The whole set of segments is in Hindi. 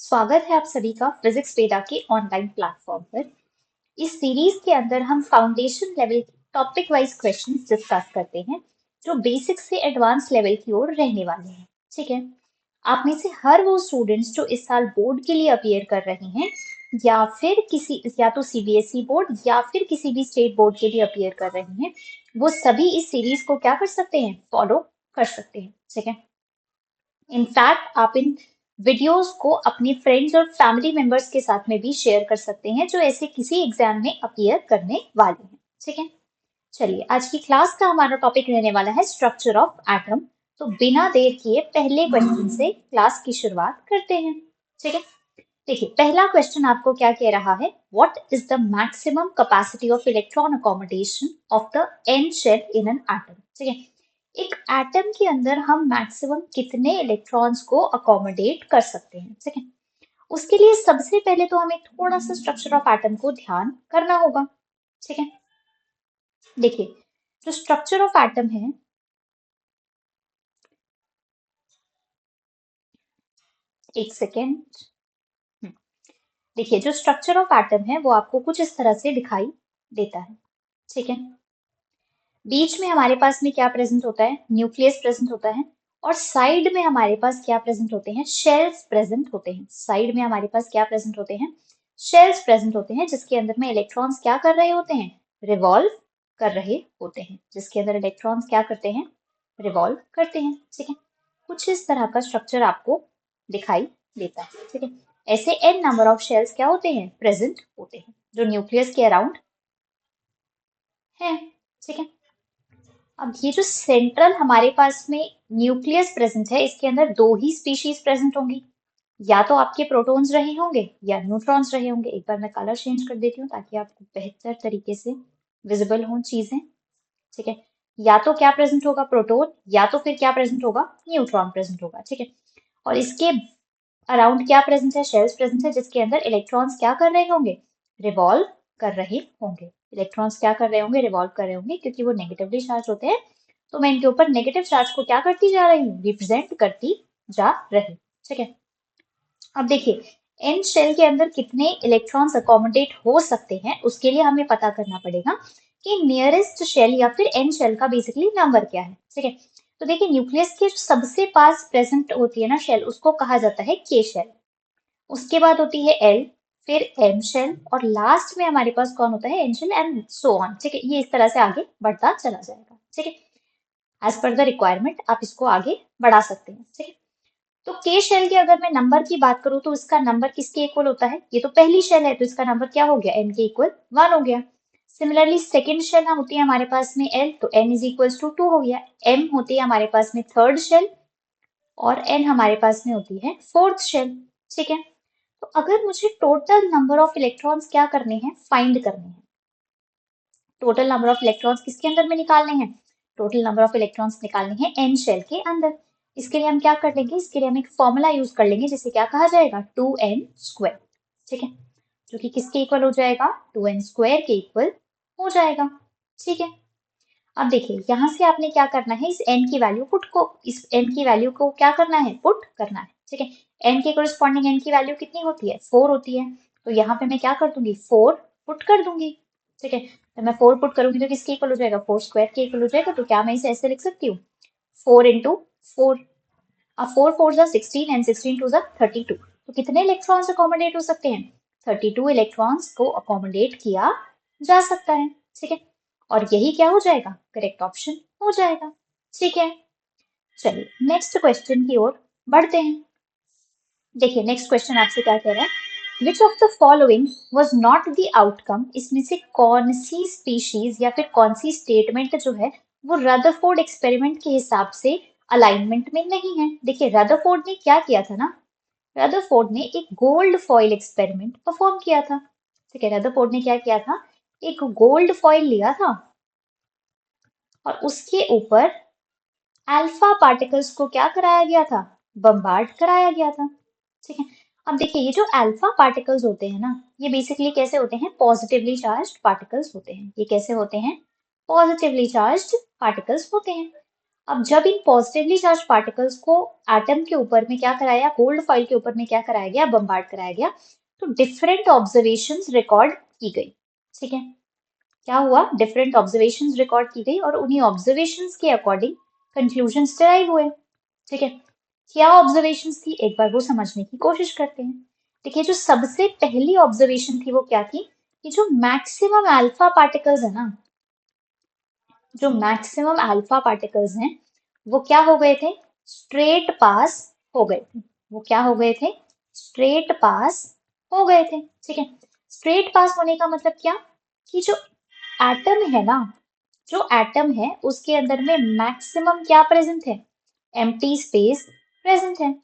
स्वागत है आप सभी का फिजिक्स पेडा के ऑनलाइन प्लेटफॉर्म पर। इस सीरीज के अंदर हम foundation level topic wise questions discuss करते हैं जो बेसिक से एडवांस लेवल की ओर रहने वाले हैं। ठीक है, आप में से हर वो स्टूडेंट्स जो इस साल बोर्ड के लिए अपीयर कर रहे हैं या तो सीबीएसई बोर्ड या फिर किसी भी स्टेट बोर्ड के लिए अपीयर कर रहे हैं, वो सभी इस सीरीज को क्या कर सकते हैं, फॉलो कर सकते हैं। ठीक है, इनफैक्ट आप इन वीडियोस को अपने फ्रेंड्स और फैमिली मेंबर्स के साथ में भी शेयर कर सकते हैं जो ऐसे किसी एग्जाम में अपीयर करने वाले हैं। ठीक है, चलिए आज की क्लास का हमारा टॉपिक रहने वाला है स्ट्रक्चर ऑफ एटम। तो बिना देर किए पहले क्वेश्चन से क्लास की शुरुआत करते हैं। ठीक है, देखिए पहला क्वेश्चन आपको क्या कह रहा है, what is the maximum capacity of electron accommodation of the N shell in an atom. ठीक है, एक एटम के अंदर हम मैक्सिमम कितने इलेक्ट्रॉन्स को अकोमोडेट कर सकते हैं। ठीक है, उसके लिए सबसे पहले तो हमें थोड़ा सा स्ट्रक्चर ऑफ एटम को ध्यान करना होगा। ठीक है, देखिए जो स्ट्रक्चर ऑफ एटम है, एक सेकेंड। देखिए जो स्ट्रक्चर ऑफ एटम है वो आपको कुछ इस तरह से दिखाई देता है। ठीक है, बीच में हमारे पास में क्या प्रेजेंट होता है, न्यूक्लियस प्रेजेंट होता है, और साइड में हमारे पास क्या प्रेजेंट होते हैं, शेल्स प्रेजेंट होते हैं। साइड में हमारे पास क्या प्रेजेंट होते हैं, शेल्स प्रेजेंट होते हैं, जिसके अंदर में इलेक्ट्रॉन्स क्या कर रहे होते हैं, रिवॉल्व कर रहे होते हैं। जिसके अंदर इलेक्ट्रॉन्स क्या करते हैं, रिवॉल्व करते हैं। ठीक है, कुछ इस तरह का स्ट्रक्चर आपको दिखाई देता है। ठीक है, ऐसे एन नंबर ऑफ शेल्स क्या होते हैं, प्रेजेंट होते हैं, जो न्यूक्लियस के अराउंड है। ठीक है, अब ये जो सेंट्रल हमारे पास में न्यूक्लियस प्रेजेंट है, इसके अंदर दो ही स्पीशीज प्रेजेंट होंगी, या तो आपके प्रोटॉन्स रहे होंगे या न्यूट्रॉन्स रहे होंगे। एक बार मैं कलर चेंज कर देती हूँ ताकि आपको बेहतर तरीके से विजिबल हो चीजें। ठीक है, या तो क्या प्रेजेंट होगा, प्रोटॉन, या तो फिर क्या प्रेजेंट होगा, न्यूट्रॉन प्रेजेंट होगा। ठीक है, और इसके अराउंड क्या प्रेजेंट है, शेल्स प्रेजेंट है, जिसके अंदर इलेक्ट्रॉन्स क्या कर रहे होंगे, रिवॉल्व कर रहे होंगे। इलेक्ट्रॉन्स क्या कर रहे होंगे, रिवॉल्व कर रहे होंगे, क्योंकि वो नेगेटिवली चार्ज होते हैं। तो मैं इनके ऊपर नेगेटिव चार्ज को क्या करती जा रही हूँ, रिप्रेजेंट करती जा रही। ठीक है, अब देखिए एन शेल के अंदर कितने इलेक्ट्रॉन्स अकोमोडेट हो सकते हैं, उसके लिए हमें पता करना पड़ेगा कि नियरेस्ट शेल या फिर एन शेल का बेसिकली नंबर क्या है। ठीक है, तो देखिए न्यूक्लियस के सबसे पास प्रेजेंट होती है ना शेल, उसको कहा जाता है के शेल। उसके बाद होती है एल, फिर एम शेल, और लास्ट में हमारे पास कौन होता है, N shell, and so on. ठीक है, ये इस तरह से आगे बढ़ता चला जाएगा। ठीक है, एज पर द रिक्वायरमेंट आप इसको आगे बढ़ा सकते हैं। ठीक है, तो के शेल के अगर मैं नंबर की बात करूं तो इसका नंबर किसके इक्वल होता है, ये तो पहली शेल है तो इसका नंबर क्या हो गया, एन के इक्वल 1 हो गया। सिमिलरली सेकेंड शेल होती है हमारे पास में एल, तो एन इज इक्वल टू 2 हो गया। एम होती है हमारे पास में थर्ड शेल, और एन हमारे पास में होती है फोर्थ शेल। ठीक है, तो अगर मुझे टोटल नंबर ऑफ इलेक्ट्रॉन्स क्या करने हैं, फाइंड करने हैं, टोटल नंबर ऑफ इलेक्ट्रॉन्स किसके अंदर में निकालने हैं, टोटल नंबर ऑफ इलेक्ट्रॉन्स निकालने हैं एन शेल के अंदर। इसके लिए हम क्या कर लेंगे, इसके लिए हम एक फॉर्मूला यूज कर लेंगे जिसे क्या कहा जाएगा, 2n²। ठीक है, जो कि किसके इक्वल हो जाएगा, 2n² के इक्वल हो जाएगा। ठीक है, अब देखिए यहां से आपने क्या करना है, इस n की वैल्यू इस n की वैल्यू को क्या करना है, पुट करना है। ठीक है, n के कोरिस्पॉन्डिंग n की वैल्यू कितनी होती है, 4 होती है, तो यहाँ पे मैं क्या कर दूंगी, 4 पुट कर दूंगी। ठीक है, तो मैं 4 पुट करूंगी तो किसके इक्वल हो जाएगा, 4² के इक्वल हो जाएगा। तो क्या मैं इसे ऐसे लिख सकती हूँ, 4 × 4। अब 4 4 जा 16 एंड 16 2 जा 32। तो कितने इलेक्ट्रॉन्स अकोमोडेट हो सकते हैं, 32 इलेक्ट्रॉन्स को अकोमोडेट किया जा सकता है। ठीक है, और यही क्या हो जाएगा, करेक्ट ऑप्शन हो जाएगा। ठीक है, चलिए नेक्स्ट क्वेश्चन की ओर बढ़ते हैं। देखिए नेक्स्ट क्वेश्चन आपसे क्या कह रहा है, which of the following was not the outcome, इसमें से कौन सी स्पीशीज या फिर कौन सी स्टेटमेंट जो है वो रदरफोर्ड एक्सपेरिमेंट के हिसाब से अलाइनमेंट में नहीं है। देखिए रदरफोर्ड ने क्या किया था ना, रदरफोर्ड ने एक गोल्ड फॉइल एक्सपेरिमेंट परफॉर्म किया था। ठीक है, रदरफोर्ड ने क्या किया था, एक गोल्ड फॉइल लिया था और उसके ऊपर अल्फा पार्टिकल्स को क्या कराया गया था, बम्बार्ड कराया गया था। ठीक है, अब देखिए ये जो अल्फा पार्टिकल्स होते हैं ना, ये बेसिकली कैसे होते हैं, पॉजिटिवली चार्ज्ड पार्टिकल्स होते हैं। ये कैसे होते हैं, पॉजिटिवली चार्ज्ड पार्टिकल्स होते हैं। अब जब इन पॉजिटिवली चार्ज पार्टिकल्स को एटम के ऊपर में क्या कराया, गोल्ड फॉइल के ऊपर में क्या कराया गया, बम्बार्ड कराया गया, तो डिफरेंट ऑब्जर्वेशंस रिकॉर्ड की गई। ठीक है, क्या हुआ, डिफरेंट ऑब्जर्वेशंस रिकॉर्ड की गई और उन्हीं ऑब्जर्वेशंस के अकॉर्डिंग कंक्लूजन्स डिराइव हुए। ठीक है, क्या ऑब्जर्वेशंस थी, एक बार वो समझने की कोशिश करते हैं। देखिए, जो सबसे पहली ऑब्जर्वेशन थी वो क्या थी कि जो मैक्सिमम अल्फा पार्टिकल्स है ना, जो मैक्सिमम अल्फा पार्टिकल्स हैं वो क्या हो गए थे, स्ट्रेट पास हो गए थे। वो क्या हो गए थे, स्ट्रेट पास हो गए थे। ठीक है, स्ट्रेट पास होने का मतलब क्या, कि जो एटम है ना, जो एटम है उसके अंदर में मैक्सिमम क्या प्रेजेंट है, एम्प्टी स्पेस प्रेजेंट है।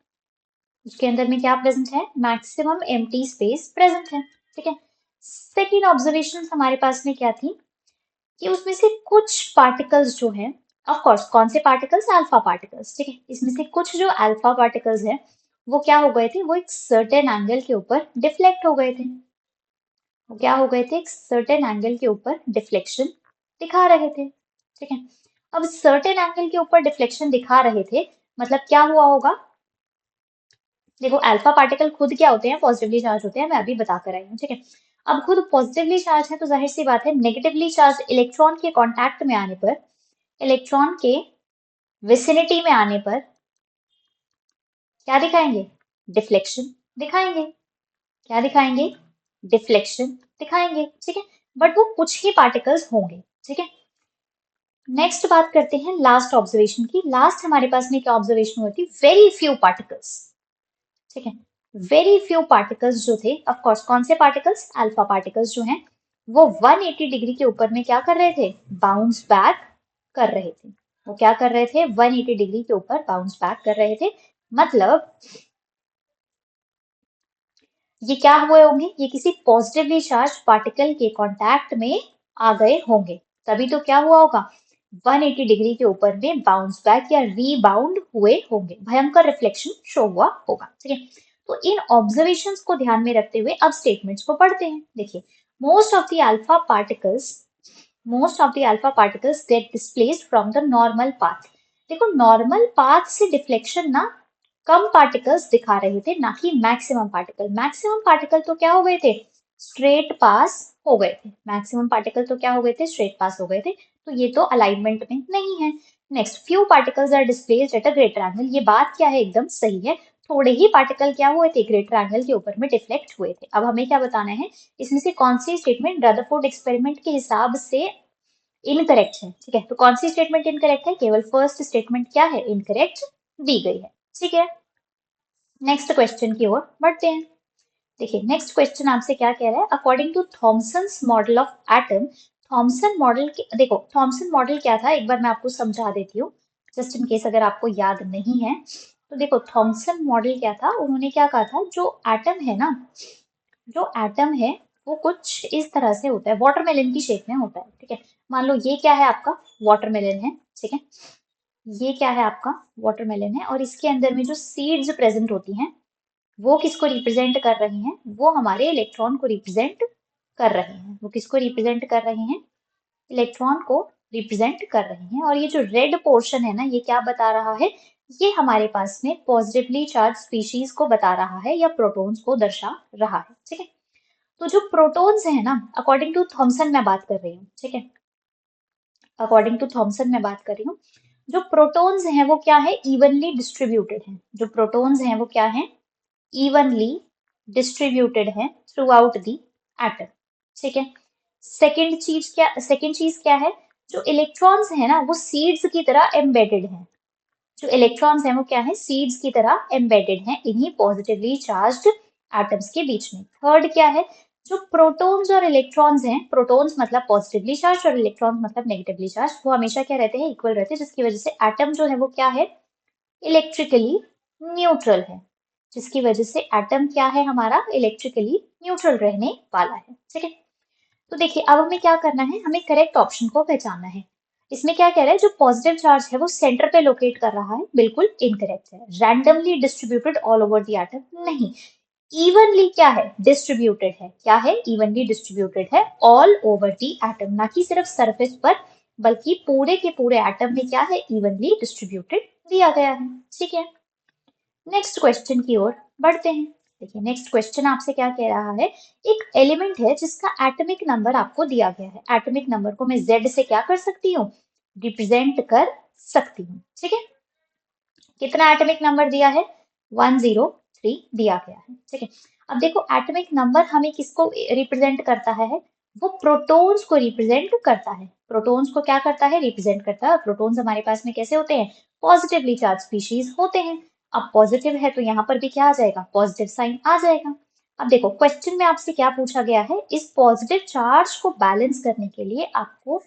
उसके अंदर में क्या प्रेजेंट है, मैक्सिमम एम्प्टी स्पेस प्रेजेंट है। ठीक है, सेकेंड ऑब्जर्वेशन हमारे पास में क्या थी कि उसमें से कुछ पार्टिकल्स जो हैं, ऑफ कोर्स कौन से पार्टिकल्स, अल्फा पार्टिकल्स। ठीक है, इसमें से कुछ जो अल्फा पार्टिकल्स हैं वो क्या हो गए थे, वो एक सर्टेन एंगल के ऊपर डिफ्लेक्ट हो गए थे। वो क्या हो गए थे, एक सर्टेन एंगल के ऊपर डिफ्लेक्शन दिखा रहे थे। ठीक है, अब सर्टेन एंगल के ऊपर डिफ्लेक्शन दिखा रहे थे मतलब क्या हुआ होगा, देखो अल्फा पार्टिकल खुद क्या होते हैं, पॉजिटिवली चार्ज होते हैं, मैं अभी बता कर आई हूँ। ठीक है, अब खुद पॉजिटिवली चार्ज है तो जाहिर सी बात है नेगेटिवली चार्ज इलेक्ट्रॉन के कांटेक्ट में आने पर, इलेक्ट्रॉन के विसिनिटी में आने पर क्या दिखाएंगे, डिफ्लेक्शन दिखाएंगे। क्या दिखाएंगे, डिफ्लेक्शन दिखाएंगे। ठीक है, बट वो कुछ ही पार्टिकल्स होंगे। ठीक है, नेक्स्ट बात करते हैं लास्ट ऑब्जर्वेशन की। लास्ट हमारे पास में क्या ऑब्जर्वेशन हुई थी, वेरी फ्यू पार्टिकल्स। ठीक है, वेरी फ्यू पार्टिकल्स जो थे, ऑफ कोर्स कौन से पार्टिकल्स, अल्फा पार्टिकल्स जो हैं वो 180 डिग्री के ऊपर में क्या कर रहे थे, बाउंस बैक कर रहे थे। वो क्या कर रहे थे, 180 डिग्री के ऊपर बाउंस बैक कर रहे थे। मतलब ये क्या हुए होंगे, ये किसी पॉजिटिवली चार्ज पार्टिकल के कांटेक्ट में आ गए होंगे, तभी तो क्या हुआ होगा, 180 डिग्री के ऊपर में बाउंस बैक या रीबाउंड हुए होंगे, भयंकर रिफ्लेक्शन शो हुआ होगा। ठीक है, तो इन ऑब्जर्वेशंस को ध्यान में रखते हुए अब स्टेटमेंट्स को पढ़ते हैं। देखिए, most of the alpha particles, most of the alpha particles get displaced from the normal path. देखो, नॉर्मल पाथ से डिफ्लेक्शन ना कम पार्टिकल्स दिखा रहे थे, ना कि मैक्सिमम पार्टिकल। मैक्सिमम पार्टिकल तो क्या हो गए थे, स्ट्रेट पास हो गए थे। मैक्सिमम पार्टिकल तो क्या हो गए थे, स्ट्रेट पास हो गए थे, तो ये तो अलाइनमेंट में नहीं है। Next, few particles are displaced at a greater angle. ये बात क्या है, एकदम सही है, थोड़े ही पार्टिकल क्या हुए थे, ग्रेटर एंगल के ऊपर में डिफ्लेक्ट हुए थे। अब हमें क्या बताना है, इसमें से कौन सी स्टेटमेंट रदरफोर्ड एक्सपेरिमेंट के हिसाब से इनकरेक्ट है। ठीक है, तो कौन सी स्टेटमेंट इनकरेक्ट है, केवल फर्स्ट स्टेटमेंट क्या है, इनकरेक्ट दी गई है। ठीक है, नेक्स्ट क्वेश्चन की ओर बढ़ते हैं। देखिए, नेक्स्ट क्वेश्चन आपसे क्या कह रहा है, according to Thomson's model of atom. Thomson model की, देखो थॉमसन मॉडल क्या था, एक बार मैं आपको समझा देती हूँ, जस्ट इन केस अगर आपको याद नहीं है। तो देखो, थॉमसन मॉडल क्या था, उन्होंने क्या कहा था, जो एटम है ना, जो एटम है वो कुछ इस तरह से होता है, वाटरमेलन की शेप में होता है। ठीक है, मान लो ये क्या है आपका, वाटरमेलन है। ठीक है, ये क्या है आपका, वाटरमेलन है, और इसके अंदर में जो सीड्स प्रेजेंट होती हैं वो किसको रिप्रेजेंट कर रही हैं, वो हमारे इलेक्ट्रॉन को रिप्रेजेंट कर रहे हैं। वो किसको रिप्रेजेंट कर रहे हैं, इलेक्ट्रॉन को रिप्रेजेंट कर रहे हैं। और ये जो रेड पोर्शन है ना, ये क्या बता रहा है, ये हमारे पास में पॉजिटिवली चार्ज स्पीशीज को बता रहा है या प्रोटॉन्स को दर्शा रहा है। ठीक है, तो जो प्रोटॉन्स है ना, अकॉर्डिंग टू थॉमसन मैं बात कर रही हूँ। ठीक है, अकॉर्डिंग टू थॉमसन मैं बात कर रही हूँ, जो प्रोटॉन्स हैं वो क्या है, इवनली डिस्ट्रीब्यूटेड हैं। जो प्रोटॉन्स हैं वो क्या है, इवनली डिस्ट्रीब्यूटेड है थ्रू आउट दी एटम। ठीक है, सेकेंड चीज क्या है, जो इलेक्ट्रॉन्स है ना वो सीड्स की तरह एम्बेडेड हैं। जो इलेक्ट्रॉन्स हैं वो क्या है, सीड्स की तरह एम्बेडेड हैं इन्हीं पॉजिटिवली चार्ज्ड एटम्स के बीच में। थर्ड क्या है, जो प्रोटॉन्स और इलेक्ट्रॉन्स हैं, प्रोटॉन्स मतलब पॉजिटिवली चार्ज और इलेक्ट्रॉन्स मतलब नेगेटिवली चार्ज, वो हमेशा क्या रहते हैं, इक्वल रहते हैं, जिसकी वजह से एटम जो है वो क्या है, इलेक्ट्रिकली न्यूट्रल है। जिसकी वजह से एटम क्या है हमारा, इलेक्ट्रिकली न्यूट्रल रहने वाला है। ठीक है, तो देखिए अब हमें क्या करना है, हमें करेक्ट ऑप्शन को पहचानना है। इसमें क्या कह रहा है, जो पॉजिटिव चार्ज है वो सेंटर पे लोकेट कर रहा है, बिल्कुल इनकरेक्ट है। Randomly distributed all over the atom, नहीं, इवनली क्या है, डिस्ट्रीब्यूटेड है। क्या है, इवनली डिस्ट्रीब्यूटेड है ऑल ओवर द एटम, ना कि सिर्फ सरफेस पर बल्कि पूरे के पूरे एटम में क्या है, इवनली डिस्ट्रीब्यूटेड दिया गया है। ठीक है, नेक्स्ट क्वेश्चन की ओर बढ़ते हैं। देखिए नेक्स्ट क्वेश्चन आपसे क्या कह रहा है, एक एलिमेंट है जिसका एटॉमिक नंबर आपको दिया गया है। एटॉमिक नंबर को मैं Z से क्या कर सकती हूँ, रिप्रेजेंट कर सकती हूँ। ठीक है, कितना एटॉमिक नंबर दिया है, 103 दिया गया है। ठीक है, अब देखो एटॉमिक नंबर हमें किसको रिप्रेजेंट करता है, वो प्रोटॉन्स को रिप्रेजेंट करता है। प्रोटॉन्स को क्या करता है, रिप्रेजेंट करता है। प्रोटॉन्स हमारे पास में कैसे होते हैं, पॉजिटिवली चार्ज स्पीशीज होते हैं। अब पॉजिटिव है तो यहाँ पर भी क्या आ जाएगा, पॉजिटिव साइन आ जाएगा। अब देखो क्वेश्चन में आपसे क्या पूछा गया है, इस पॉजिटिव चार्ज को बैलेंस करने के लिए आपको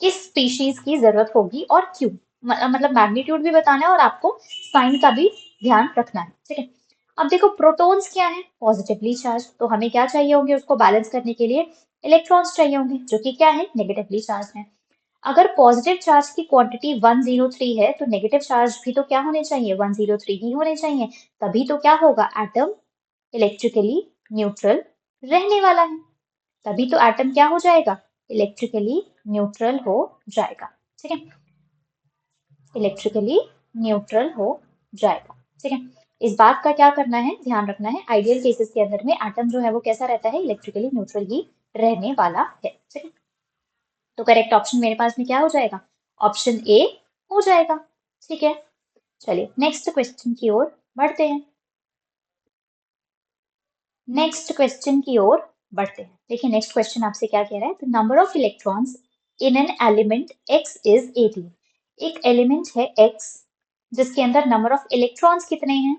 किस स्पीशीज की जरूरत होगी और क्यों, मतलब मैग्नीट्यूड भी बताना है और आपको साइन का भी ध्यान रखना है। ठीक है, अब देखो प्रोटॉन्स क्या है, पॉजिटिवली चार्ज, तो हमें क्या चाहिए होंगे उसको बैलेंस करने के लिए, इलेक्ट्रॉन्स चाहिए होंगे जो कि क्या है, नेगेटिवली चार्ज है। अगर पॉजिटिव चार्ज की क्वांटिटी 103 है तो नेगेटिव चार्ज भी तो क्या होने चाहिए, 103 ही होने चाहिए। तभी तो क्या होगा, एटम इलेक्ट्रिकली न्यूट्रल रहने वाला है। तभी तो एटम क्या हो जाएगा, इलेक्ट्रिकली न्यूट्रल हो जाएगा। ठीक है, इलेक्ट्रिकली न्यूट्रल हो जाएगा। ठीक है, इस बात का क्या करना है, ध्यान रखना है, आइडियल केसेस के अंदर में एटम जो है वो कैसा रहता है, इलेक्ट्रिकली न्यूट्रल ही रहने वाला है। ठीक है, तो करेक्ट ऑप्शन मेरे पास में क्या हो जाएगा, ऑप्शन ए हो जाएगा। ठीक है, चलिए नेक्स्ट क्वेश्चन की ओर बढ़ते हैं। नेक्स्ट क्वेश्चन की ओर बढ़ते हैं। देखिए नेक्स्ट क्वेश्चन आपसे क्या कह रहा है, the number of electrons in an element X is 18। एक एलिमेंट है X जिसके अंदर नंबर ऑफ इलेक्ट्रॉन्स कितने हैं,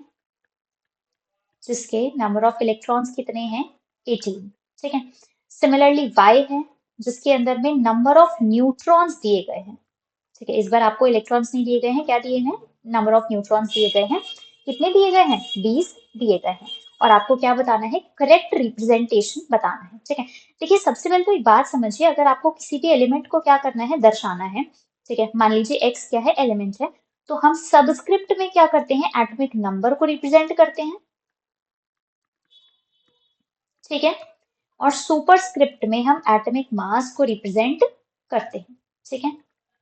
जिसके नंबर ऑफ इलेक्ट्रॉन्स कितने हैं, 18। ठीक है, सिमिलरली Y है जिसके अंदर में नंबर ऑफ न्यूट्रॉन्स दिए गए हैं। ठीक है, इस बार आपको इलेक्ट्रॉन्स नहीं दिए गए हैं, क्या दिए हैं, नंबर ऑफ न्यूट्रॉन्स दिए गए हैं। कितने दिए गए हैं, 20 दिए गए हैं। और आपको क्या बताना है, करेक्ट रिप्रेजेंटेशन बताना है। ठीक है, देखिए सबसे पहले तो एक बात समझिए, अगर आपको किसी भी एलिमेंट को क्या करना है, दर्शाना है। ठीक है, मान लीजिए एक्स क्या है, एलिमेंट है, तो हम सबस्क्रिप्ट में क्या करते हैं, एटॉमिक नंबर को रिप्रेजेंट करते हैं। ठीक है, और सुपरस्क्रिप्ट में हम एटॉमिक मास को रिप्रेजेंट करते हैं। ठीक है,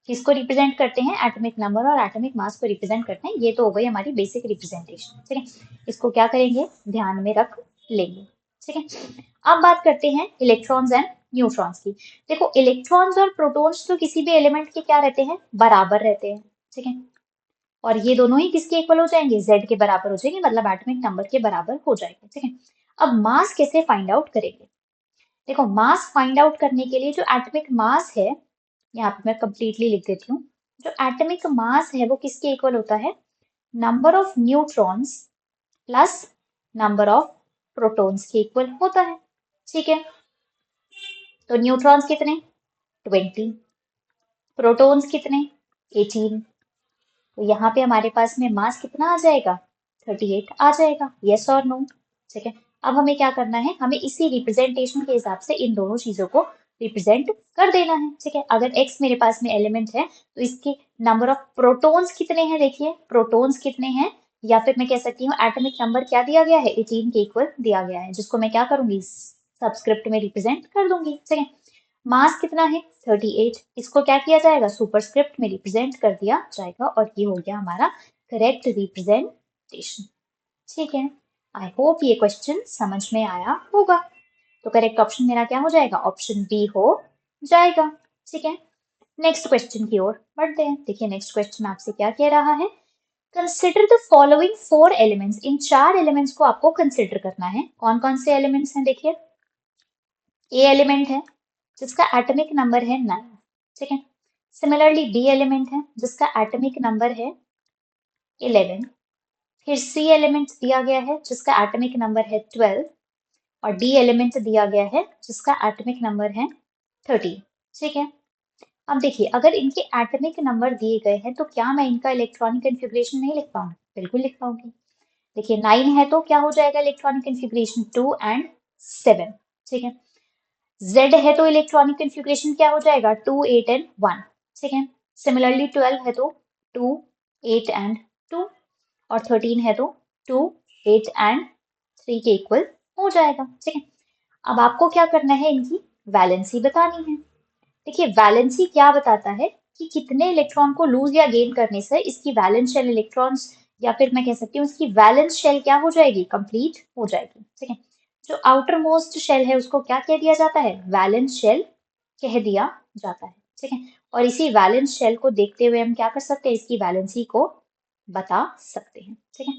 किसको रिप्रेजेंट करते हैं, एटॉमिक नंबर और एटॉमिक मास को रिप्रेजेंट करते हैं। ये तो हो गई हमारी बेसिक रिप्रेजेंटेशन। ठीक है, इसको क्या करेंगे, ध्यान में रख लेंगे। ठीक है, अब बात करते हैं इलेक्ट्रॉन्स एंड न्यूट्रॉन्स की। देखो इलेक्ट्रॉन्स और प्रोटॉन्स तो किसी भी एलिमेंट के क्या रहते हैं, बराबर रहते हैं। ठीक है, और ये दोनों ही किसके इक्वल हो जाएंगे, Z के बराबर हो जाएंगे, मतलब एटॉमिक नंबर के बराबर हो जाएंगे। ठीक है, अब मास कैसे फाइंड आउट करेंगे, देखो मास फाइंड आउट करने के लिए जो एटॉमिक मास है, यहाँ पे मैं कंप्लीटली लिख देती हूँ, जो एटॉमिक मास है वो किसके इक्वल होता है, number of neutrons plus number of protons के इक्वल होता है। ठीक है, तो न्यूट्रॉन्स कितने, 20, प्रोटॉन्स कितने, 18, तो यहाँ पे हमारे पास में मास कितना आ जाएगा, 38 आ जाएगा, यस और नो। ठीक है, अब हमें क्या करना है, हमें इसी रिप्रेजेंटेशन के हिसाब से इन दोनों चीजों को रिप्रेजेंट कर देना है। ठीक है, अगर x मेरे पास में एलिमेंट है तो इसके नंबर ऑफ प्रोटॉन्स कितने हैं, देखिए प्रोटॉन्स कितने हैं, या फिर मैं कह सकती हूँ एटॉमिक नंबर क्या दिया गया है, 18 के इक्वल दिया गया है, जिसको मैं क्या करूंगी, सबस्क्रिप्ट में रिप्रेजेंट कर दूंगी। ठीक है, मास कितना है, 38, इसको क्या किया जाएगा, सुपरस्क्रिप्ट में रिप्रेजेंट कर दिया जाएगा, और ये हो गया हमारा करेक्ट रिप्रेजेंटेशन। ठीक है, आई होप ये क्वेश्चन समझ में आया होगा। तो करेक्ट ऑप्शन मेरा क्या हो जाएगा, ऑप्शन बी हो जाएगा। ठीक है, नेक्स्ट क्वेश्चन की ओर बढ़ते हैं। देखिए नेक्स्ट क्वेश्चन आपसे क्या कह रहा है, consider the following 4 elements. In 4 elements को आपको कंसिडर करना है। कौन कौन से एलिमेंट्स हैं, देखिए ए एलिमेंट है जिसका एटॉमिक नंबर है 9। ठीक है, सिमिलरली बी एलिमेंट है जिसका एटॉमिक नंबर है 11। फिर सी एलिमेंट दिया गया है जिसका एटॉमिक नंबर है 12, और डी एलिमेंट दिया गया है जिसका एटॉमिक नंबर है 13। ठीक है, अब देखिए अगर इनके एटॉमिक नंबर दिए गए हैं तो क्या मैं इनका इलेक्ट्रॉनिक कन्फिग्रेशन नहीं लिख पाऊंगी, बिल्कुल लिख पाऊंगी। देखिए 9 है तो क्या हो जाएगा इलेक्ट्रॉनिक कन्फिग्रेशन, 2 एंड 7। ठीक है, Z है तो इलेक्ट्रॉनिक कन्फिग्रेशन क्या हो जाएगा, 2, 8 एंड 1। ठीक है, सिमिलरली 12 है तो 2, 8 एंड 2, और 13 है तो 2, 8 एंड 3 के इक्वल हो जाएगा। ठीक है, अब आपको क्या करना है, इनकी वैलेंसी बतानी है। देखिए वैलेंसी क्या बताता है कि कितने इलेक्ट्रॉन को लूज या गेन करने से इसकी वैलेंस शेल इलेक्ट्रॉन्स या फिर मैं कह सकती हूँ इसकी वैलेंस शेल क्या हो जाएगी, कंप्लीट हो जाएगी। ठीक है, जो आउटर मोस्ट शेल है उसको क्या कह दिया जाता है, वैलेंस शेल कह दिया जाता है। ठीक है, और इसी वैलेंस शेल को देखते हुए हम क्या कर सकते हैं, इसकी वैलेंसी को बता सकते हैं। ठीक है,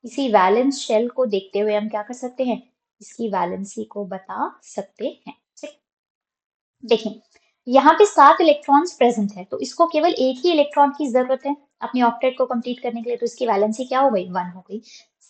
इसी वैलेंस शेल को देखते हुए हम क्या कर सकते हैं, इसकी वैलेंसी को बता सकते हैं। ठीक, देखिए यहाँ पे 7 इलेक्ट्रॉन्स प्रेजेंट है, तो इसको केवल एक ही इलेक्ट्रॉन की जरूरत है अपनी ऑक्टेट को कंप्लीट करने के लिए, तो इसकी वैलेंसी क्या हो गई, 1 हो गई।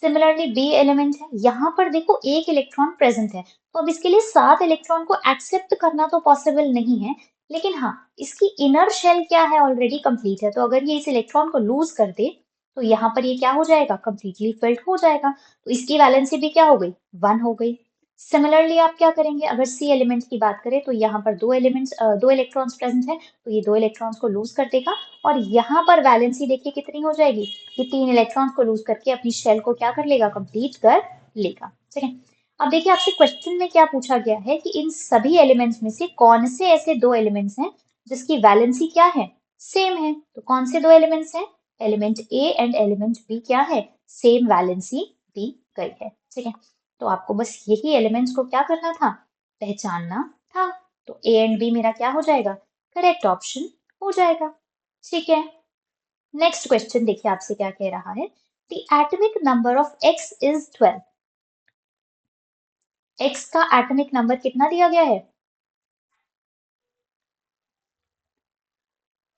सिमिलरली बी एलिमेंट है, यहाँ पर देखो एक इलेक्ट्रॉन प्रेजेंट है, तो अब इसके लिए 7 इलेक्ट्रॉन को एक्सेप्ट करना तो पॉसिबल नहीं है, लेकिन हाँ इसकी इनर शेल क्या है, ऑलरेडी कंप्लीट है, तो अगर ये इस इलेक्ट्रॉन को लूज कर दे तो यहाँ पर ये क्या हो जाएगा, कंप्लीटली फिल्ड हो जाएगा, तो इसकी वैलेंसी भी क्या हो गई, 1 हो गई। सिमिलरली आप क्या करेंगे, अगर सी एलिमेंट की बात करें तो यहाँ पर दो इलेक्ट्रॉन्स प्रेजेंट है, तो ये 2 इलेक्ट्रॉन्स को लूज कर देगा, और यहाँ पर वैलेंसी देखिए कितनी हो जाएगी, ये 3 इलेक्ट्रॉन्स को लूज करके अपनी शेल को क्या कर लेगा, कंप्लीट कर लेगा। ठीक है, अब देखिए आपसे क्वेश्चन में क्या पूछा गया है कि इन सभी एलिमेंट्स में से कौन से ऐसे 2 एलिमेंट्स हैं जिसकी वैलेंसी क्या है, सेम है। तो कौन से 2 एलिमेंट्स हैं, element A and element B क्या है, सेम वैलेंसी दी गई है। ठीक है, तो आपको बस यही एलिमेंट्स को क्या करना था, पहचानना था। तो ए एंड बी मेरा क्या हो जाएगा, करेक्ट ऑप्शन हो जाएगा। ठीक है, नेक्स्ट क्वेश्चन देखिए आपसे क्या कह रहा है, the atomic number of x is 12। X का एटॉमिक नंबर कितना दिया गया है,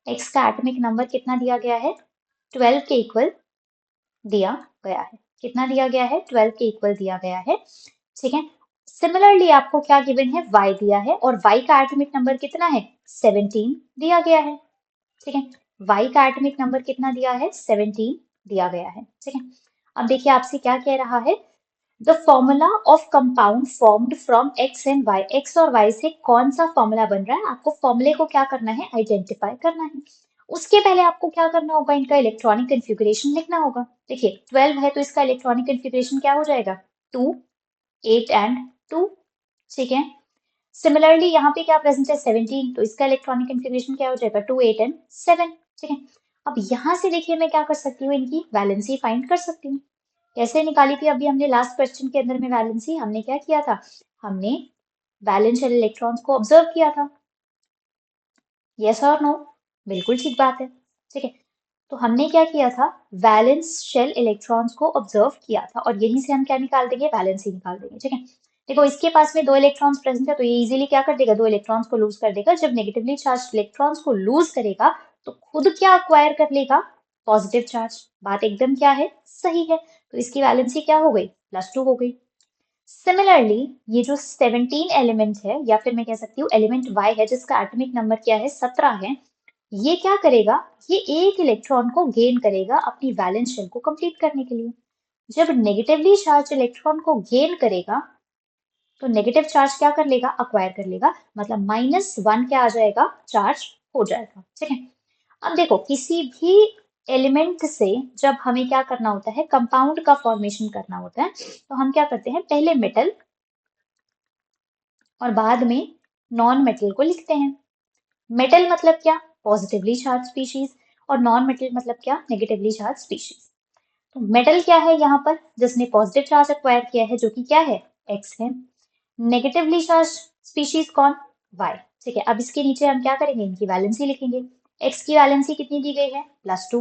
एक्स का एटॉमिक नंबर कितना दिया गया है, 12 के इक्वल दिया गया है। कितना दिया गया है, 12 के इक्वल दिया गया है। ठीक है, सिमिलरली आपको क्या गिवन है, y दिया है, और y का एटॉमिक नंबर कितना है, 17 दिया गया है। ठीक है, y का एटॉमिक नंबर कितना दिया है, 17 दिया गया है। ठीक है, अब देखिए आपसे क्या कह रहा है, the formula of compound formed from x and y, x और y से कौन सा फॉर्मूला बन रहा है, आपको फॉर्मूले को क्या करना है, आइडेंटिफाई करना है। उसके पहले आपको क्या करना होगा, इनका इलेक्ट्रॉनिक कन्फिगरेशन लिखना होगा। देखिए 12 है तो इसका इलेक्ट्रॉनिक कन्फिगरेशन क्या हो जाएगा, 2, 8 एंड 2। ठीक है, सिमिलरली यहाँ पे क्या प्रेजेंट है, 17, तो इसका इलेक्ट्रॉनिक कन्फिगरेशन क्या हो जाएगा, 2, 8 एंड 7। ठीक है, अब यहाँ से देखिए मैं क्या कर सकती हूँ, इनकी वैलेंसी फाइंड कर सकती हूँ। कैसे निकाली थी अभी हमने लास्ट क्वेश्चन के अंदर में वैलेंसी, हमने क्या किया था, हमने वैलेंस शेल इलेक्ट्रॉन्स को ऑब्जर्व किया था। यस और नो, बिल्कुल ठीक बात है। ठीक है, तो हमने क्या किया था, वैलेंस शेल इलेक्ट्रॉन्स को ऑब्जर्व किया था, और यहीं से हम क्या निकाल देंगे, वैलेंसी निकाल देंगे। ठीक है, देखो इसके पास में 2 इलेक्ट्रॉन्स प्रेजेंट है, तो ये इजीली क्या कर देगा, 2 इलेक्ट्रॉन्स को लूज कर देगा। जब नेगेटिवली चार्ज इलेक्ट्रॉन्स को लूज करेगा तो खुद क्या अक्वायर कर लेगा, पॉजिटिव चार्ज। बात एकदम क्या है, सही है, तो इसकी वैलेंसी क्या हो गई, +2 हो गई। सिमिलरली ये जो 17 एलिमेंट है, या फिर मैं कह सकती हूँ एलिमेंट y है, जिसका एटॉमिक नंबर क्या है, 17 है, ये क्या करेगा, ये एक इलेक्ट्रॉन को गेन करेगा अपनी वैलेंस शेल को कंप्लीट करने के लिए। जब नेगेटिवली चार्ज इलेक्ट्रॉन को गेन करेगा तो नेगेटिव चार्ज क्या कर लेगा, अक्वायर कर लेगा, मतलब -1 क्या आ जाएगा, चार्ज हो जाएगा। ठीक है, अब देखो किसी भी एलिमेंट से जब हमें क्या करना होता है, कंपाउंड का फॉर्मेशन करना होता है, तो हम क्या करते हैं, पहले मेटल और बाद में नॉन मेटल को लिखते हैं। मेटल मतलब क्या, पॉजिटिवली चार्ज स्पीशीज, और नॉन मेटल मतलब क्या, नेगेटिवली चार्ज स्पीशीज। तो मेटल क्या है यहाँ पर, जिसने पॉजिटिव चार्ज एक्वायर किया है, जो कि क्या है, एक्स है। नेगेटिवली चार्ज स्पीशीज कौन, वाई। ठीक है, अब इसके नीचे हम क्या करेंगे, इनकी वैलेंसी लिखेंगे। एक्स की वैलेंसी कितनी दी गई है, +2,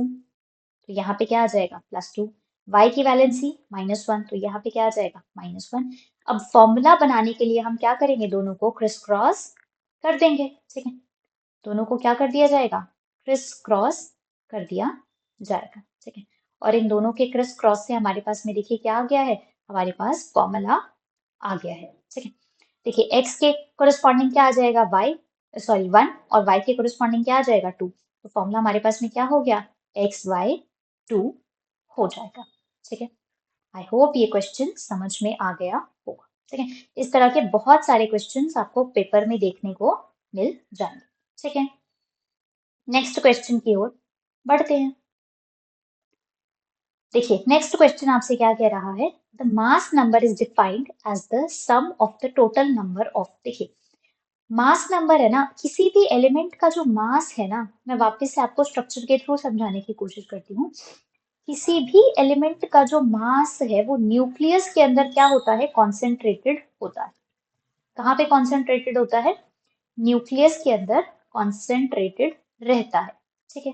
तो यहाँ पे क्या आ जाएगा, +2। वाई की वैलेंसी -1, तो यहाँ पे क्या आ जाएगा, -1। अब फॉर्मूला बनाने के लिए हम क्या करेंगे, दोनों को क्रिस क्रॉस कर देंगे। ठीक है, दोनों को क्या कर दिया जाएगा, क्रिस क्रॉस कर दिया जाएगा। ठीक है, और इन दोनों के क्रिस क्रॉस से हमारे पास में देखिए क्या आ गया है, हमारे पास फॉर्मूला आ गया है। ठीक है, देखिए x के कोरिस्पॉन्डिंग क्या आ जाएगा, y, सॉरी 1, और y के कोरिस्पॉन्डिंग क्या आ जाएगा, 2। तो फॉर्मूला हमारे पास में क्या हो गया, XY2 हो जाएगा। ठीक है, आई होप ये क्वेश्चन समझ में आ गया होगा। ठीक है, इस तरह के बहुत सारे क्वेश्चंस आपको पेपर में देखने को मिल जाएंगे। ठीक है, नेक्स्ट क्वेश्चन की ओर बढ़ते हैं। देखिए नेक्स्ट क्वेश्चन आपसे क्या कह रहा है, the mass number is defined as the sum of the total number of, देखिए मास नंबर है ना, किसी भी एलिमेंट का जो मास है ना, मैं वापस से आपको स्ट्रक्चर के थ्रू समझाने की कोशिश करती हूँ। किसी भी एलिमेंट का जो मास है वो न्यूक्लियस के अंदर क्या होता है, कॉन्सेंट्रेटेड होता है। कहाँ पे कॉन्सेंट्रेटेड होता है, न्यूक्लियस के अंदर कॉन्सेंट्रेटेड रहता है। ठीक है,